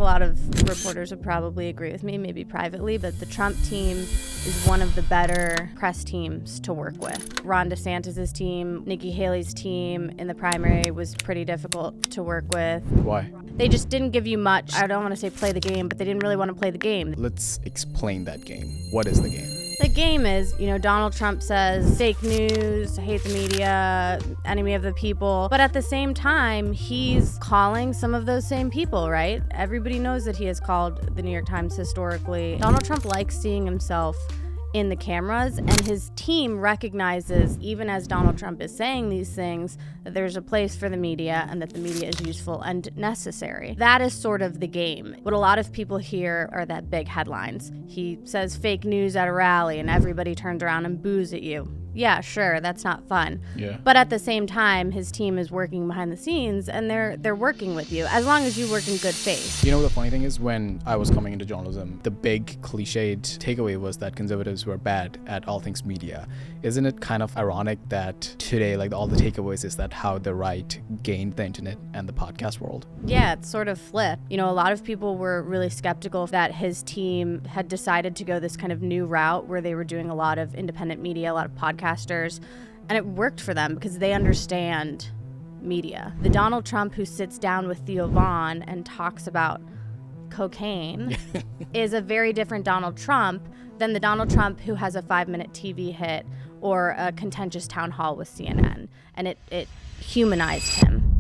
a lot of reporters would probably agree with me, maybe privately, but the Trump team is one of the better press teams to work with. Ron DeSantis' team, Nikki Haley's team in the primary was pretty difficult to work with. Why? They just didn't give you much. I don't want to say play the game, but they didn't really want to play the game. Let's explain that game. What is the game? The game is, Donald Trump says fake news, hate the media, enemy of the people. But at the same time, he's calling some of those same people, right? Everybody knows that he has called the New York Times historically. Donald Trump likes seeing himself in the cameras, and his team recognizes, even as Donald Trump is saying these things, that there's a place for the media and that the media is useful and necessary. That is sort of the game. What a lot of people hear are that big headlines. He says fake news at a rally and everybody turns around and boos at you. Yeah, sure, that's not fun. Yeah. But at the same time, his team is working behind the scenes and they're working with you, as long as you work in good faith. You know, the funny thing is, when I was coming into journalism, the big cliched takeaway was that conservatives were bad at all things media. Isn't it kind of ironic that today, like, all the takeaways is that how the right gained the internet and the podcast world? Yeah, it's sort of flipped. A lot of people were really skeptical that his team had decided to go this kind of new route where they were doing a lot of independent media, a lot of podcasters, and it worked for them because they understand media. The Donald Trump who sits down with Theo Vaughn and talks about cocaine is a very different Donald Trump than the Donald Trump who has a 5-minute TV hit or a contentious town hall with CNN, and it humanized him.